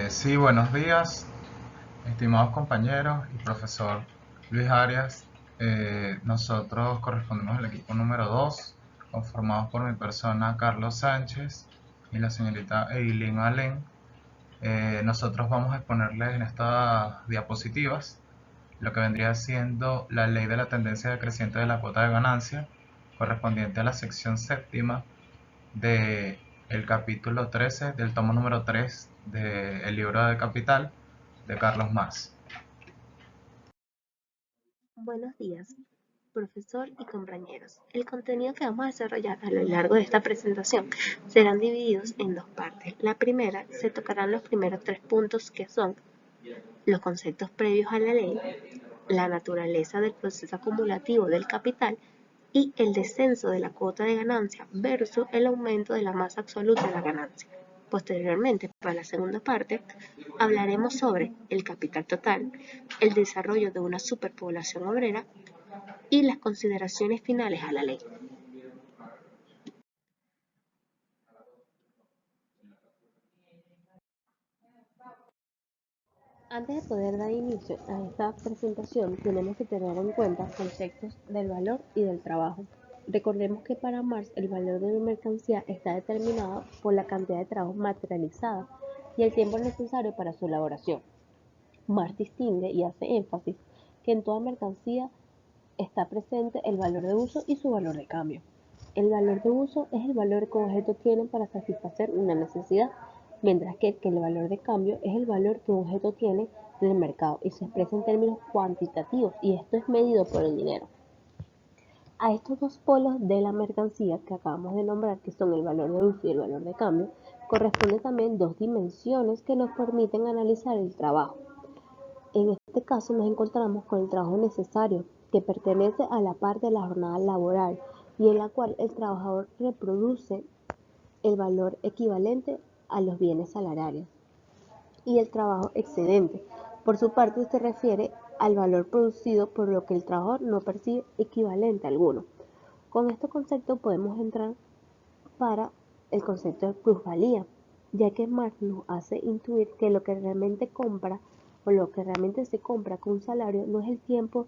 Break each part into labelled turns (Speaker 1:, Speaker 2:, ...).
Speaker 1: Sí, buenos días, estimados compañeros y profesor Luis Arias. Nosotros correspondemos al equipo número 2, conformados por mi persona Carlos Sánchez y la señorita Eileen Allen. Nosotros vamos a exponerles en estas diapositivas lo que vendría siendo la ley de la tendencia decreciente de la cuota de ganancia, correspondiente a la sección séptima de el capítulo 13 del tomo número 3 del libro de Capital de Carlos Marx.
Speaker 2: Buenos días, profesor y compañeros. El contenido que vamos a desarrollar a lo largo de esta presentación serán divididos en dos partes. La primera, se tocarán los primeros 3 puntos que son los conceptos previos a la ley, la naturaleza del proceso acumulativo del capital y el descenso de la cuota de ganancia versus el aumento de la masa absoluta de la ganancia. Posteriormente, para la segunda parte, hablaremos sobre el capital total, el desarrollo de una superpoblación obrera y las consideraciones finales a la ley. Antes de poder dar inicio a esta presentación, tenemos que tener en cuenta conceptos del valor y del trabajo. Recordemos que para Marx el valor de una mercancía está determinado por la cantidad de trabajo materializada y el tiempo necesario para su elaboración. Marx distingue y hace énfasis que en toda mercancía está presente el valor de uso y su valor de cambio. El valor de uso es el valor que un objeto tiene para satisfacer una necesidad, mientras que el valor de cambio es el valor que un objeto tiene en el mercado y se expresa en términos cuantitativos, y esto es medido por el dinero. A estos dos polos de la mercancía que acabamos de nombrar, que son el valor de uso y el valor de cambio, corresponden también dos dimensiones que nos permiten analizar el trabajo. En este caso nos encontramos con el trabajo necesario, que pertenece a la parte de la jornada laboral y en la cual el trabajador reproduce el valor equivalente a los bienes salariales. Y el trabajo excedente, por su parte, se refiere al valor producido por lo que el trabajador no percibe equivalente alguno. Con este concepto podemos entrar para el concepto de plusvalía, ya que Marx nos hace intuir que lo que realmente compra o lo que realmente se compra con un salario no es el tiempo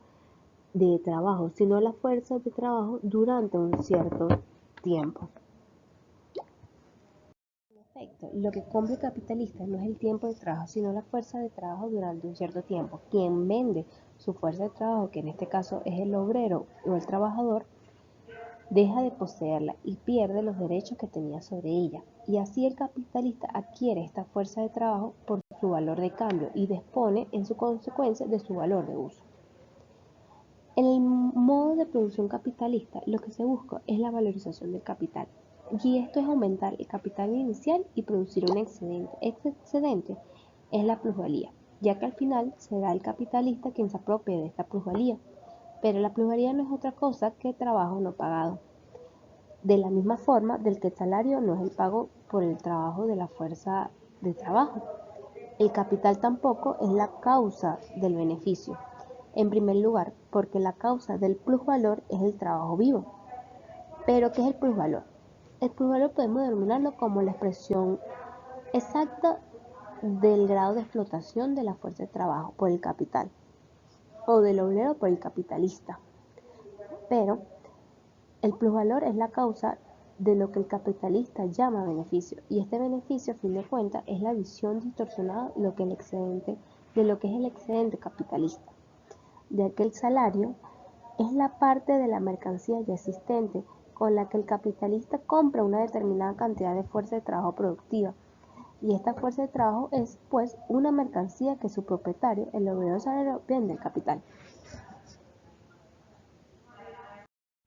Speaker 2: de trabajo, sino la fuerza de trabajo durante un cierto tiempo. En efecto, lo que compra el capitalista no es el tiempo de trabajo, sino la fuerza de trabajo durante un cierto tiempo. Quien vende su fuerza de trabajo, que en este caso es el obrero o el trabajador, deja de poseerla y pierde los derechos que tenía sobre ella, y así el capitalista adquiere esta fuerza de trabajo por su valor de cambio y dispone en su consecuencia de su valor de uso. En el modo de producción capitalista, lo que se busca es la valorización del capital, y esto es aumentar el capital inicial y producir un excedente. Este excedente es la plusvalía, ya que al final será el capitalista quien se apropie de esta plusvalía, pero la plusvalía no es otra cosa que trabajo no pagado. De la misma forma del que el salario no es el pago por el trabajo de la fuerza de trabajo. El capital tampoco es la causa del beneficio. En primer lugar, porque la causa del plusvalor es el trabajo vivo. ¿Pero qué es el plusvalor? El plusvalor podemos denominarlo como la expresión exacta del grado de explotación de la fuerza de trabajo por el capital o del obrero por el capitalista. Pero el plusvalor es la causa de lo que el capitalista llama beneficio, y este beneficio, a fin de cuentas, es la visión distorsionada de lo que es el excedente capitalista, ya que el salario es la parte de la mercancía ya existente con la que el capitalista compra una determinada cantidad de fuerza de trabajo productiva, y esta fuerza de trabajo es, pues, una mercancía que su propietario, el obrero salario, vende al capital.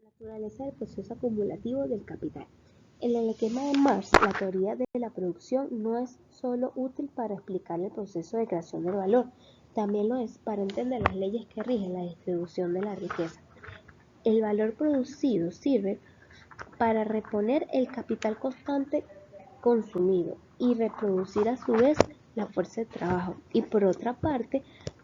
Speaker 2: Naturaleza del proceso acumulativo del capital. En el esquema de Marx, la teoría de la producción no es solo útil para explicar el proceso de creación del valor, también lo es para entender las leyes que rigen la distribución de la riqueza. El valor producido sirve para reponer el capital constante consumido y reproducir a su vez la fuerza de trabajo, y por otra parte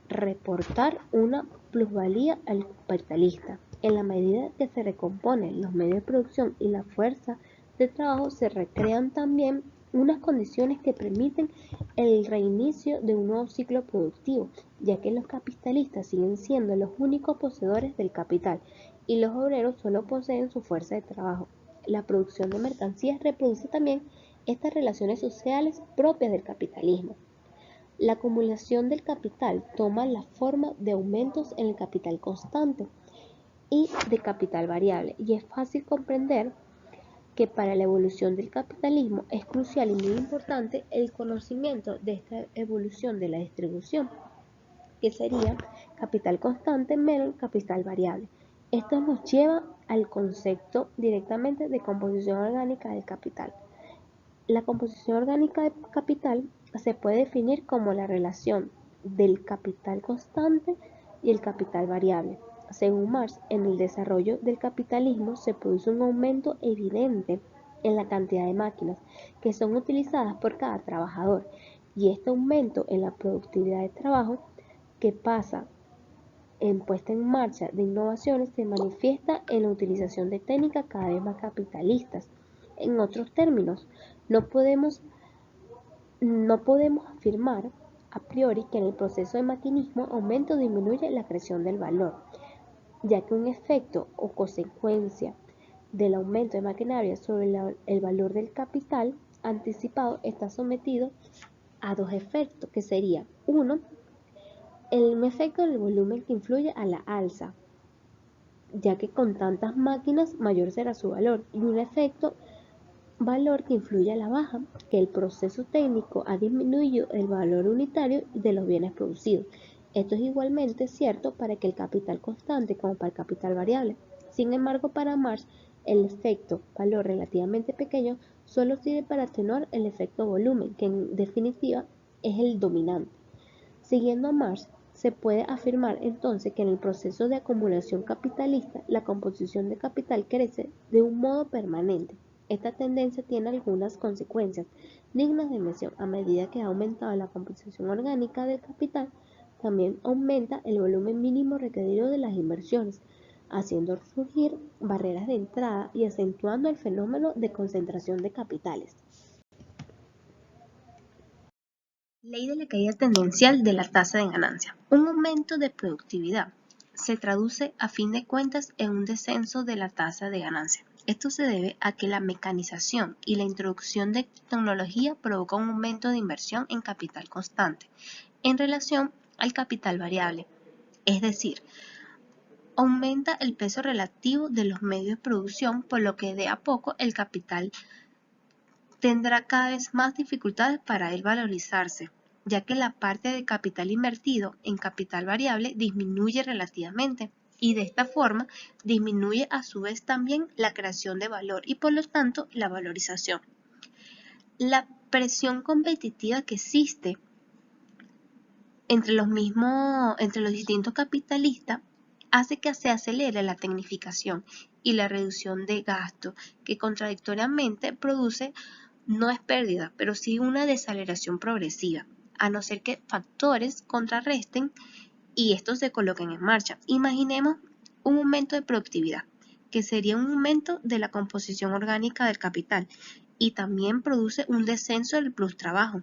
Speaker 2: reportar una plusvalía al capitalista. En la medida que se recomponen los medios de producción y la fuerza de trabajo, se recrean también unas condiciones que permiten el reinicio de un nuevo ciclo productivo, ya que los capitalistas siguen siendo los únicos poseedores del capital y los obreros solo poseen su fuerza de trabajo. La producción de mercancías reproduce también estas relaciones sociales propias del capitalismo. La acumulación del capital toma la forma de aumentos en el capital constante y de capital variable, y es fácil comprender que para la evolución del capitalismo es crucial y muy importante el conocimiento de esta evolución de la distribución, que sería capital constante menos capital variable. Esto nos lleva al concepto directamente de composición orgánica del capital. La composición orgánica del capital se puede definir como la relación del capital constante y el capital variable. Según Marx, en el desarrollo del capitalismo se produce un aumento evidente en la cantidad de máquinas que son utilizadas por cada trabajador, y este aumento en la productividad de trabajo que pasa en puesta en marcha de innovaciones se manifiesta en la utilización de técnicas cada vez más capitalistas. En otros términos, no podemos afirmar a priori que en el proceso de maquinismo aumenta o disminuye la creación del valor, ya que un efecto o consecuencia del aumento de maquinaria sobre el valor del capital anticipado está sometido a dos efectos, que sería uno, un efecto del volumen que influye a la alza, ya que con tantas máquinas mayor será su valor, y un efecto valor que influye a la baja, que el proceso técnico ha disminuido el valor unitario de los bienes producidos. Esto es igualmente cierto para el capital constante como para el capital variable. Sin embargo, para Marx, el efecto valor relativamente pequeño solo sirve para atenuar el efecto volumen, que en definitiva es el dominante. Siguiendo a Marx, se puede afirmar entonces que en el proceso de acumulación capitalista, la composición de capital crece de un modo permanente. Esta tendencia tiene algunas consecuencias dignas de mención. A medida que ha aumentado la composición orgánica del capital, también aumenta el volumen mínimo requerido de las inversiones, haciendo surgir barreras de entrada y acentuando el fenómeno de concentración de capitales. Ley de la caída tendencial de la tasa de ganancia. Un aumento de productividad se traduce a fin de cuentas en un descenso de la tasa de ganancia. Esto se debe a que la mecanización y la introducción de tecnología provoca un aumento de inversión en capital constante en relación al capital variable, es decir, aumenta el peso relativo de los medios de producción, por lo que de a poco el capital tendrá cada vez más dificultades para él valorizarse, ya que la parte de capital invertido en capital variable disminuye relativamente, y de esta forma disminuye a su vez también la creación de valor y por lo tanto la valorización. La presión competitiva que existe entre los distintos capitalistas hace que se acelere la tecnificación y la reducción de gasto, que contradictoriamente produce no es pérdida, pero sí una desaceleración progresiva, a no ser que factores contrarresten y estos se coloquen en marcha. Imaginemos un aumento de productividad, que sería un aumento de la composición orgánica del capital, y también produce un descenso del plus trabajo.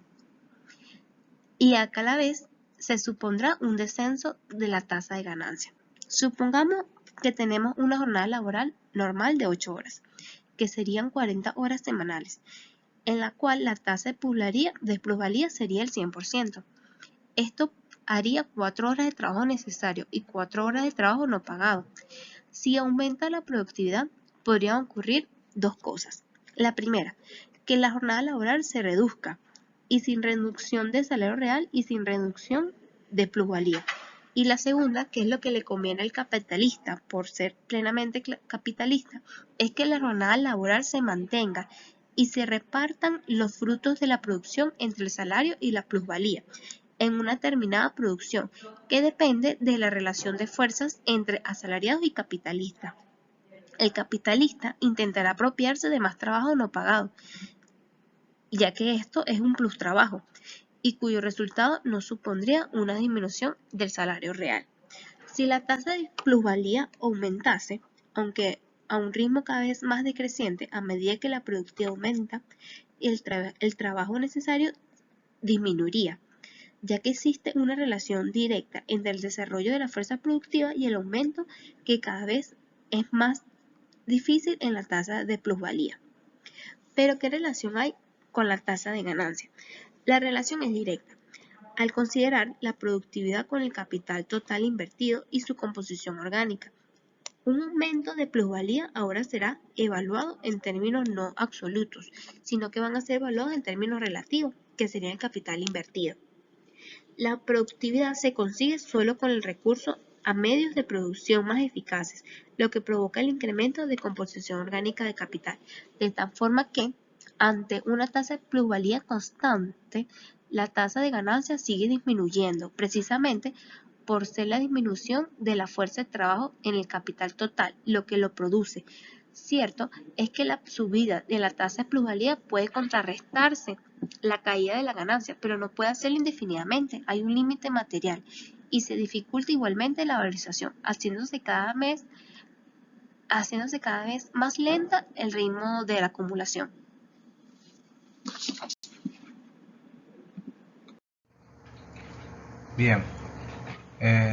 Speaker 2: Y acá a la vez se supondrá un descenso de la tasa de ganancia. Supongamos que tenemos una jornada laboral normal de 8 horas, que serían 40 horas semanales, en la cual la tasa de plusvalía sería el 100%. Esto haría 4 horas de trabajo necesario y 4 horas de trabajo no pagado. Si aumenta la productividad, podrían ocurrir dos cosas. La primera, que la jornada laboral se reduzca, y sin reducción de salario real y sin reducción de plusvalía. Y la segunda, que es lo que le conviene al capitalista por ser plenamente capitalista, es que la jornada laboral se mantenga y se repartan los frutos de la producción entre el salario y la plusvalía en una determinada producción, que depende de la relación de fuerzas entre asalariados y capitalistas. El capitalista intentará apropiarse de más trabajo no pagado, ya que esto es un plus trabajo, y cuyo resultado no supondría una disminución del salario real. Si la tasa de plusvalía aumentase, aunque a un ritmo cada vez más decreciente a medida que la productividad aumenta, el trabajo necesario disminuiría, ya que existe una relación directa entre el desarrollo de la fuerza productiva y el aumento que cada vez es más difícil en la tasa de plusvalía. Pero ¿qué relación hay con la tasa de ganancia? La relación es directa. Al considerar la productividad con el capital total invertido y su composición orgánica, un aumento de plusvalía ahora será evaluado en términos no absolutos, sino que van a ser evaluados en términos relativos, que sería el capital invertido. La productividad se consigue solo con el recurso a medios de producción más eficaces, lo que provoca el incremento de composición orgánica de capital, de tal forma que, ante una tasa de plusvalía constante, la tasa de ganancia sigue disminuyendo, precisamente por ser la disminución de la fuerza de trabajo en el capital total, lo que lo produce. Cierto es que la subida de la tasa de plusvalía puede contrarrestarse la caída de la ganancia, pero no puede hacerlo indefinidamente. Hay un límite material y se dificulta igualmente la valorización, haciéndose cada vez más lenta el ritmo de la acumulación.
Speaker 1: Bien,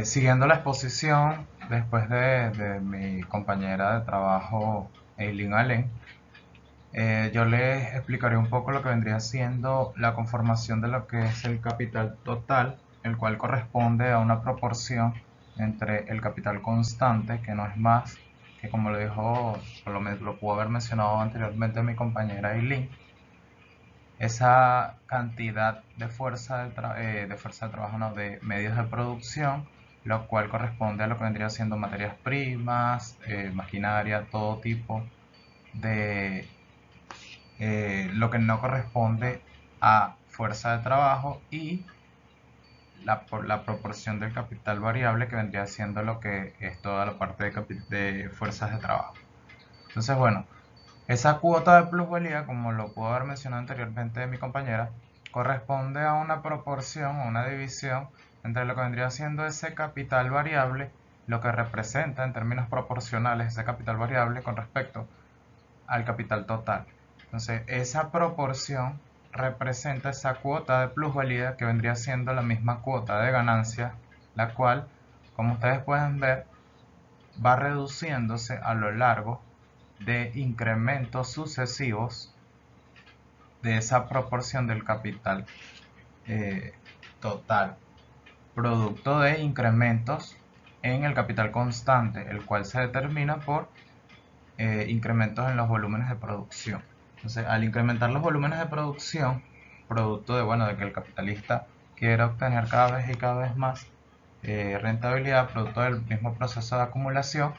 Speaker 1: siguiendo la exposición, después de mi compañera de trabajo, Eileen Allen, yo les explicaré un poco lo que vendría siendo la conformación de lo que es el capital total, el cual corresponde a una proporción entre el capital constante, que no es más que, como lo dijo, lo pudo haber mencionado anteriormente mi compañera Eileen, esa cantidad de fuerza de trabajo, no, de medios de producción, lo cual corresponde a lo que vendría siendo materias primas, maquinaria, todo tipo de lo que no corresponde a fuerza de trabajo, y la proporción del capital variable, que vendría siendo lo que es toda la parte de fuerzas de trabajo. Entonces, bueno, esa cuota de plusvalía, como lo puedo haber mencionado anteriormente mi compañera, corresponde a una proporción, a una división entre lo que vendría siendo ese capital variable, lo que representa en términos proporcionales ese capital variable con respecto al capital total. Entonces, esa proporción representa esa cuota de plusvalía, que vendría siendo la misma cuota de ganancia, la cual, como ustedes pueden ver, va reduciéndose a lo largo de incrementos sucesivos de esa proporción del capital total, producto de incrementos en el capital constante, el cual se determina por incrementos en los volúmenes de producción. Entonces, al incrementar los volúmenes de producción, producto de, bueno, de que el capitalista quiera obtener cada vez y cada vez más rentabilidad, producto del mismo proceso de acumulación,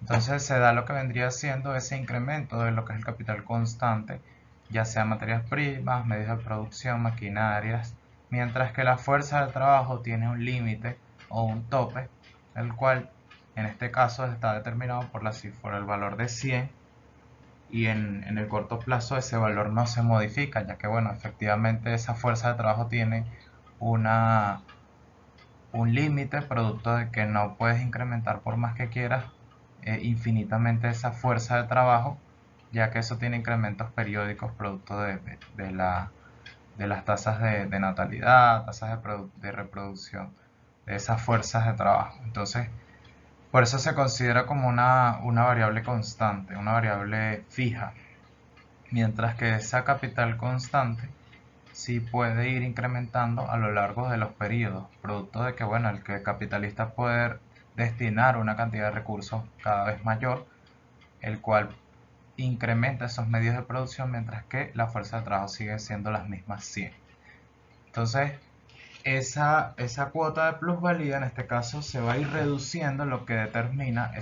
Speaker 1: entonces se da lo que vendría siendo ese incremento de lo que es el capital constante, ya sea materias primas, medios de producción, maquinarias, mientras que la fuerza de trabajo tiene un límite o un tope, el cual en este caso está determinado por el valor de 100, y en el corto plazo ese valor no se modifica, ya que, bueno, efectivamente esa fuerza de trabajo tiene un límite, producto de que no puedes incrementar por más que quieras infinitamente esa fuerza de trabajo, ya que eso tiene incrementos periódicos producto de las tasas de natalidad, tasas de reproducción de esas fuerzas de trabajo. Entonces, por eso se considera como una variable constante, una variable fija, mientras que esa capital constante sí puede ir incrementando a lo largo de los periodos, producto de que, bueno, el que el capitalista puede destinar una cantidad de recursos cada vez mayor, el cual incrementa esos medios de producción, mientras que la fuerza de trabajo sigue siendo las mismas 100. Entonces, esa cuota de plusvalía en este caso se va a ir reduciendo, lo que determina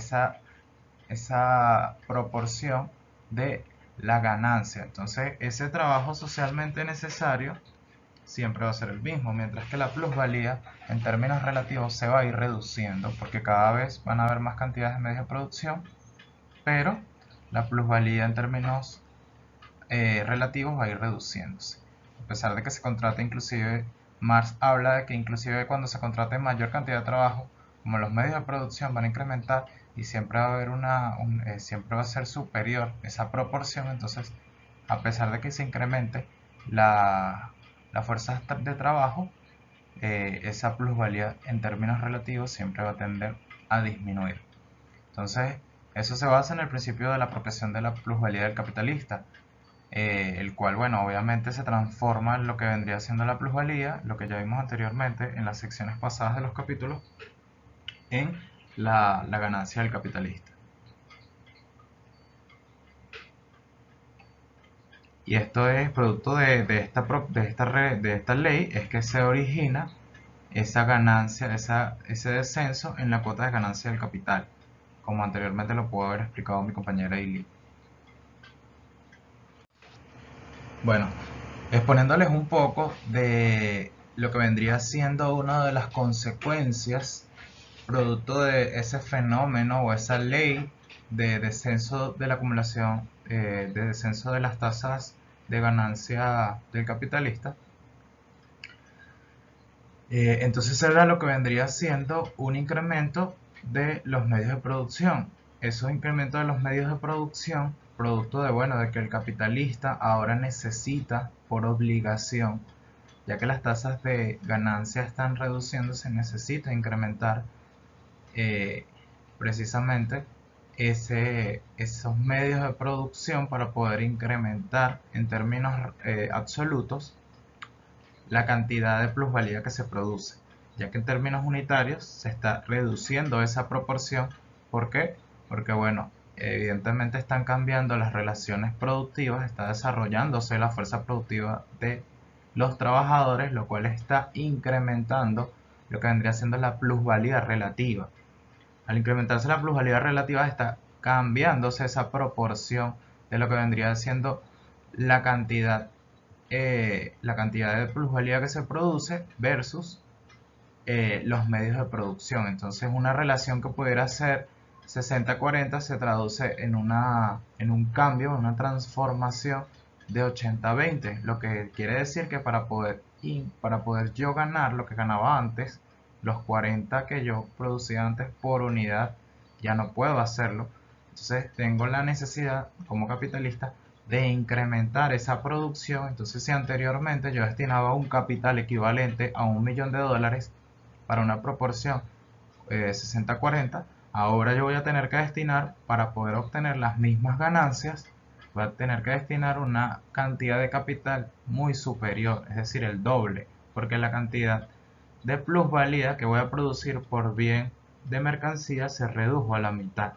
Speaker 1: esa proporción de la ganancia. Entonces, ese trabajo socialmente necesario siempre va a ser el mismo, mientras que la plusvalía en términos relativos se va a ir reduciendo, porque cada vez van a haber más cantidades de medios de producción, pero la plusvalía en términos relativos va a ir reduciéndose. A pesar de que se contrate, inclusive Marx habla de que inclusive cuando se contrate mayor cantidad de trabajo, como los medios de producción van a incrementar, y siempre va a haber siempre va a ser superior esa proporción. Entonces, a pesar de que se incremente la fuerza de trabajo, esa plusvalía en términos relativos siempre va a tender a disminuir. Entonces, eso se basa en el principio de la apropiación de la plusvalía del capitalista, el cual, bueno, obviamente se transforma en lo que vendría siendo la plusvalía, lo que ya vimos anteriormente en las secciones pasadas de los capítulos, en la ganancia del capitalista. Y esto es producto de esta ley, es que se origina esa ganancia, ese descenso en la cuota de ganancia del capital, como anteriormente lo pudo haber explicado mi compañera Ili. Bueno, exponiéndoles un poco de lo que vendría siendo una de las consecuencias producto de ese fenómeno o esa ley de descenso de la acumulación, de descenso de las tasas de ganancia del capitalista. Entonces era lo que vendría siendo un incremento de los medios de producción. Esos incrementos de los medios de producción, producto de, bueno, de que el capitalista ahora necesita por obligación, ya que las tasas de ganancia están reduciéndose, necesita incrementar precisamente esos medios de producción para poder incrementar en términos absolutos la cantidad de plusvalía que se produce, ya que en términos unitarios se está reduciendo esa proporción. ¿Por qué? Porque, bueno, evidentemente están cambiando las relaciones productivas, está desarrollándose la fuerza productiva de los trabajadores, lo cual está incrementando lo que vendría siendo la plusvalía relativa. Al incrementarse la plusvalía relativa está cambiándose esa proporción de lo que vendría siendo la cantidad de plusvalía que se produce versus los medios de producción. Entonces, una relación que pudiera ser 60-40 se traduce en un cambio, en una transformación de 80-20, lo que quiere decir que para poder yo ganar lo que ganaba antes, los 40 que yo producía antes por unidad, ya no puedo hacerlo. Entonces tengo la necesidad como capitalista de incrementar esa producción. Entonces, si anteriormente yo destinaba un capital equivalente a $1.000.000 para una proporción 60-40, ahora yo voy a tener que destinar, para poder obtener las mismas ganancias, voy a tener que destinar una cantidad de capital muy superior, es decir, el doble, porque la cantidad de plusvalía que voy a producir por bien de mercancía se redujo a la mitad,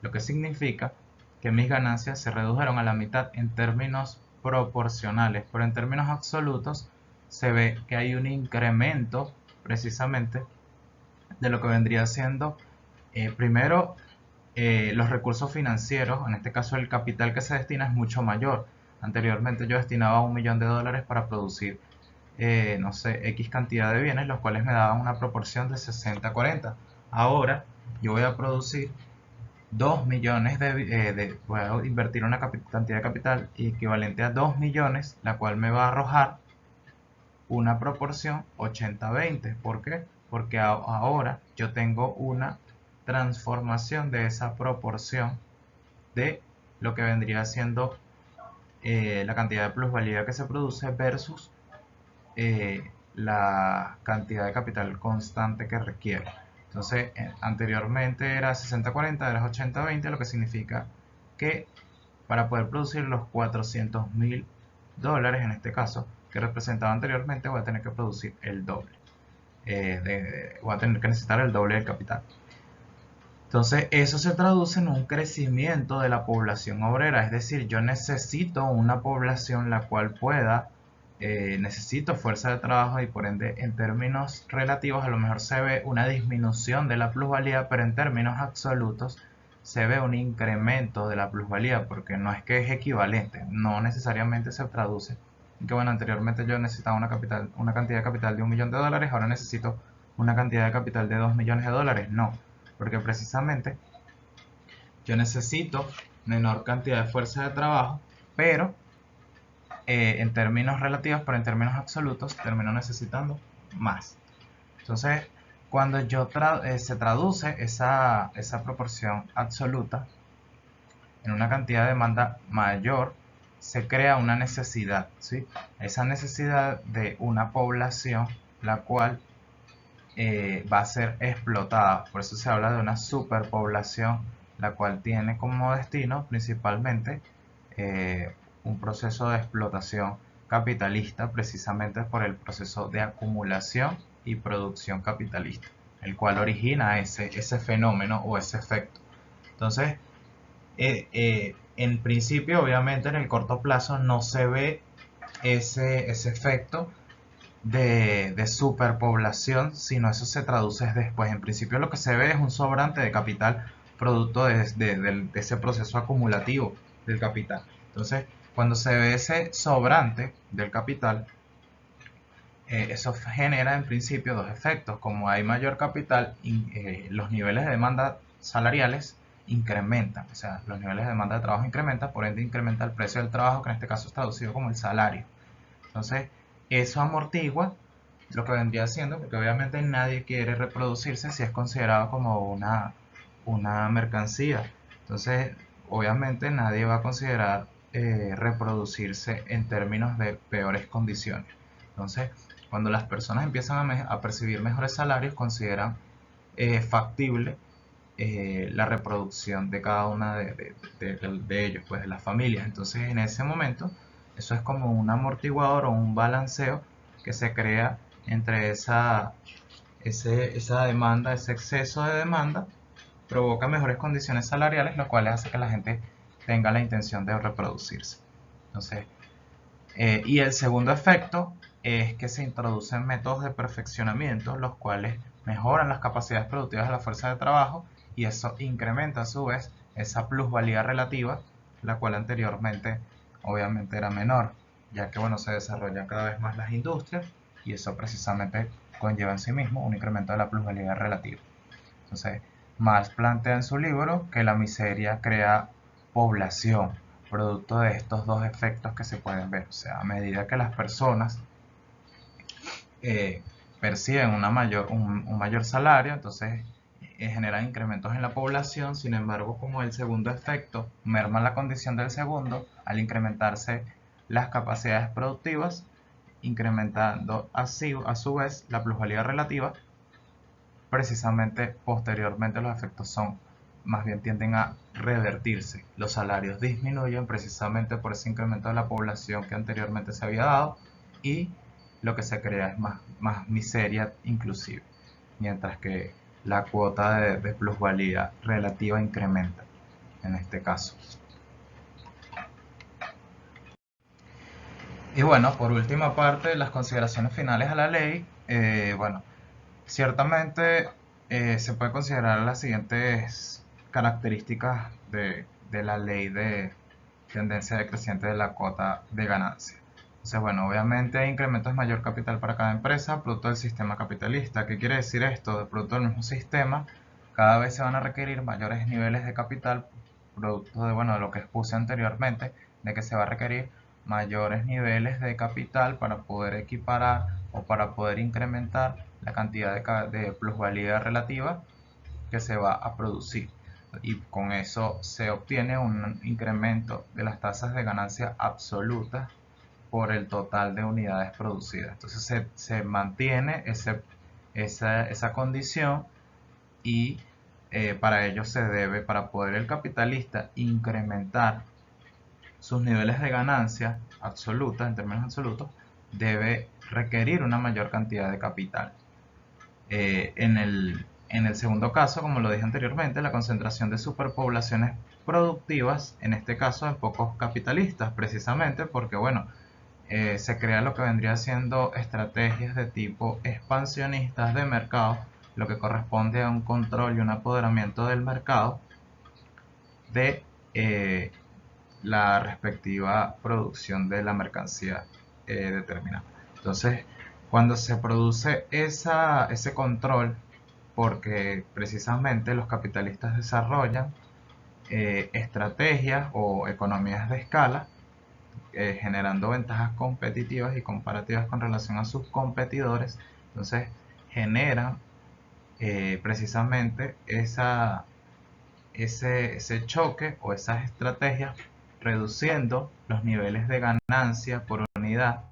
Speaker 1: lo que significa que mis ganancias se redujeron a la mitad en términos proporcionales, pero en términos absolutos se ve que hay un incremento precisamente de lo que vendría siendo primero los recursos financieros. En este caso el capital que se destina es mucho mayor. Anteriormente yo destinaba $1.000.000 para producir no sé, X cantidad de bienes, los cuales me daban una proporción de 60-40. Ahora yo voy a producir 2 millones voy a invertir una cantidad de capital equivalente a 2 millones, la cual me va a arrojar una proporción 80-20. ¿Por qué? Porque ahora yo tengo una transformación de esa proporción de lo que vendría siendo la cantidad de plusvalía que se produce versus la cantidad de capital constante que requiere. Entonces, anteriormente era 60-40, ahora es 80-20, lo que significa que para poder producir los $400.000 en este caso que representaba anteriormente, voy a tener que producir el doble. Voy a tener que necesitar el doble del capital. Entonces, eso se traduce en un crecimiento de la población obrera, es decir, yo necesito una población la cual pueda, necesito fuerza de trabajo, y por ende, en términos relativos, a lo mejor se ve una disminución de la plusvalía, pero en términos absolutos se ve un incremento de la plusvalía, porque no es que es equivalente, no necesariamente se traduce en que, bueno, anteriormente yo necesitaba una cantidad de capital de $1.000.000, ahora necesito una cantidad de capital de $2.000.000, no. Porque precisamente yo necesito menor cantidad de fuerza de trabajo, pero en términos relativos, pero en términos absolutos termino necesitando más. Entonces, Cuando se traduce esa proporción absoluta en una cantidad de demanda mayor, se crea una necesidad, ¿sí? Esa necesidad de una población la cual va a ser explotada. Por eso se habla de una superpoblación, la cual tiene como destino principalmente un proceso de explotación capitalista, precisamente por el proceso de acumulación y producción capitalista, el cual origina ese fenómeno o ese efecto. Entonces, en principio, obviamente, en el corto plazo no se ve ese efecto de superpoblación, sino eso se traduce después. En principio lo que se ve es un sobrante de capital producto de ese proceso acumulativo del capital. Entonces, cuando se ve ese sobrante del capital, eso genera en principio dos efectos. Como hay mayor capital, los niveles de demanda salariales incrementan, o sea, los niveles de demanda de trabajo incrementan, por ende incrementa el precio del trabajo, que en este caso es traducido como el salario. Entonces, eso amortigua lo que vendría siendo, porque obviamente nadie quiere reproducirse si es considerado como una mercancía. Entonces, obviamente nadie va a considerar reproducirse en términos de peores condiciones. Entonces, cuando las personas empiezan a percibir mejores salarios, consideran factible la reproducción de cada una de ellos, pues de las familias. Entonces, en ese momento, eso es como un amortiguador o un balanceo que se crea entre esa demanda, ese exceso de demanda, provoca mejores condiciones salariales, lo cual hace que la gente tenga la intención de reproducirse. Entonces, y el segundo efecto es que se introducen métodos de perfeccionamiento, los cuales mejoran las capacidades productivas de la fuerza de trabajo, y eso incrementa a su vez esa plusvalía relativa, la cual anteriormente obviamente era menor, ya que bueno, se desarrollan cada vez más las industrias y eso precisamente conlleva en sí mismo un incremento de la plusvalía relativa. Entonces, Marx plantea en su libro que la miseria crea población, producto de estos dos efectos que se pueden ver. O sea, a medida que las personas eh, perciben un mayor salario, entonces generan incrementos en la población. Sin embargo, como el segundo efecto merma la condición del segundo, al incrementarse las capacidades productivas, incrementando así a su vez la plusvalía relativa, precisamente posteriormente los efectos son más bien tienden a revertirse. Los salarios disminuyen precisamente por ese incremento de la población que anteriormente se había dado, y lo que se crea es más miseria inclusive, mientras que la cuota de plusvalía relativa incrementa en este caso. Y bueno, por última parte, las consideraciones finales a la ley. Bueno, ciertamente se puede considerar las siguientes características de la ley de tendencia decreciente de la cuota de ganancia. Entonces, bueno, obviamente hay incrementos de mayor capital para cada empresa, producto del sistema capitalista. ¿Qué quiere decir esto? De producto del mismo sistema, cada vez se van a requerir mayores niveles de capital, producto de, bueno, de lo que expuse anteriormente, de que se va a requerir mayores niveles de capital para poder equiparar o para poder incrementar la cantidad de plusvalía relativa que se va a producir, y con eso se obtiene un incremento de las tasas de ganancia absolutas por el total de unidades producidas. Entonces se mantiene esa condición, y para ello se debe, para poder el capitalista incrementar sus niveles de ganancia absoluta, en términos absolutos, debe requerir una mayor cantidad de capital. En el segundo caso, como lo dije anteriormente, la concentración de superpoblaciones productivas, en este caso en pocos capitalistas, precisamente porque, bueno, se crea lo que vendría siendo estrategias de tipo expansionistas de mercado, lo que corresponde a un control y un apoderamiento del mercado de la respectiva producción de la mercancía determinada. Entonces, cuando se produce ese control, porque precisamente los capitalistas desarrollan estrategias o economías de escala, generando ventajas competitivas y comparativas con relación a sus competidores, entonces generan precisamente ese choque o esas estrategias, reduciendo los niveles de ganancia por unidad.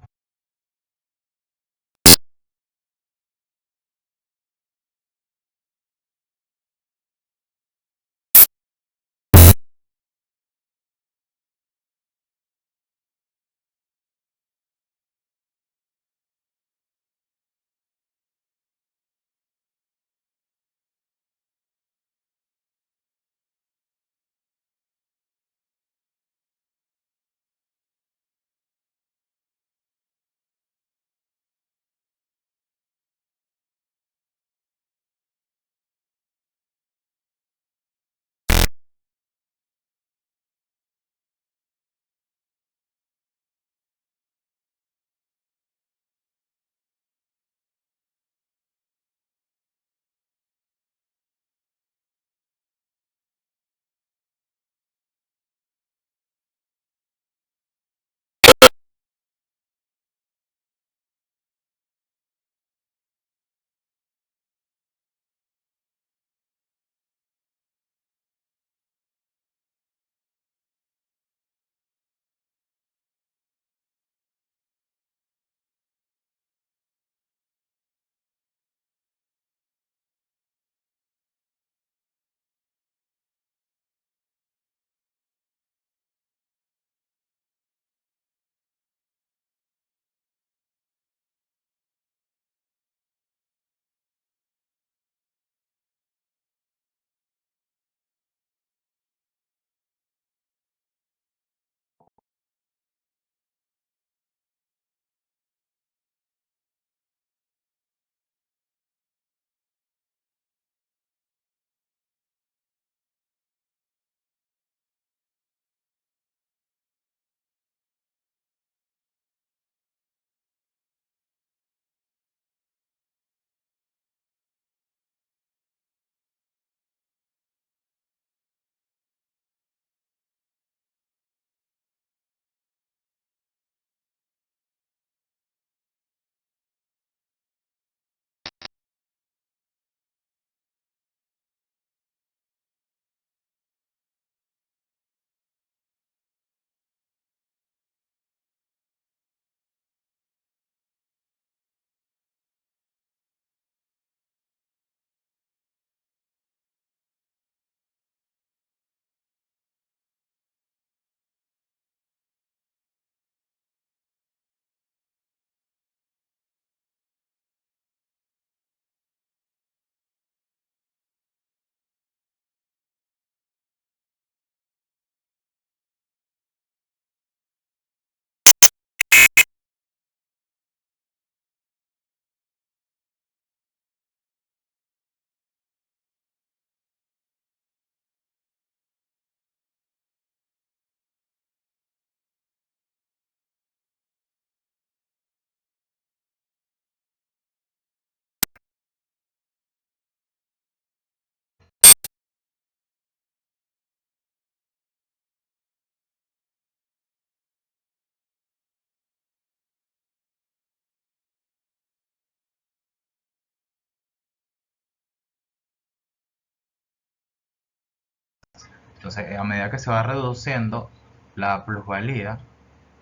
Speaker 1: Entonces, a medida que se va reduciendo la plusvalía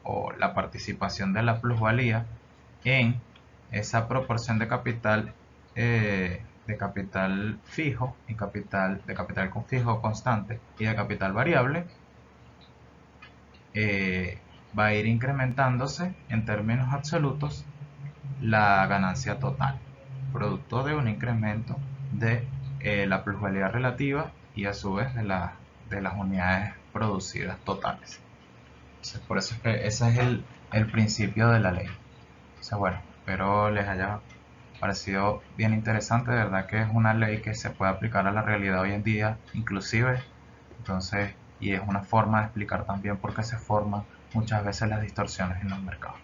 Speaker 1: o la participación de la plusvalía en esa proporción de capital fijo y de capital fijo constante y de capital variable, va a ir incrementándose en términos absolutos la ganancia total, producto de un incremento de la plusvalía relativa y a su vez de las unidades producidas totales. Entonces, por eso es que ese es el principio de la ley. Entonces, bueno, espero les haya parecido bien interesante. De verdad que es una ley que se puede aplicar a la realidad hoy en día, inclusive. Entonces, y es una forma de explicar también por qué se forman muchas veces las distorsiones en los mercados.